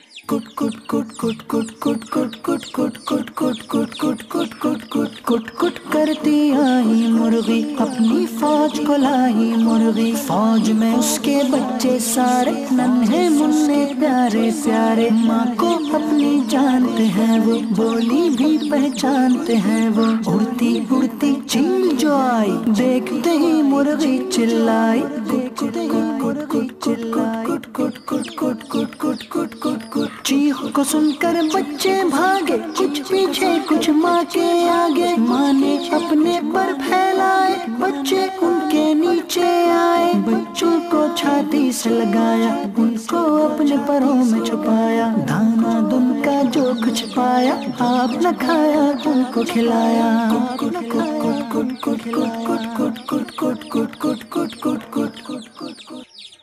कुट कुट कुट कुट कुट कुट कुट कुट कुट कुट कुट कुट कुट कुट कुट कुट कुट कुट करती आई मुर्गी, अपनी फौज को लाई मुर्गी। फौज में उसके बच्चे सारे नन्हे मुन्ने प्यारे प्यारे। माँ को अपनी जानते हैं वो, बोली भी पहचानते हैं वो। उड़ती उड़ती चील जो आई, देखते ही मुर्गी चिल्लाई। देखते ही मुर्गी चिल्लाई। कुट कुट कुट कुट कुट कुट कुट कुट कुट। चीख को सुनकर बच्चे भागे, कुछ पीछे कुछ माँ के आगे। माँ ने अपने पर फैलाए, बच्चे उनके नीचे आए। बच्चों को छाती से लगाया, उनको अपने परों में छुपाया। दाना दुन का जो कुछ पाया, आप न खाया उनको खिलाया। कुट कुट कुट कुट कुट कुट कुट कुट कुट कुट कुट कुट कुट कुट कुट कुट कुट।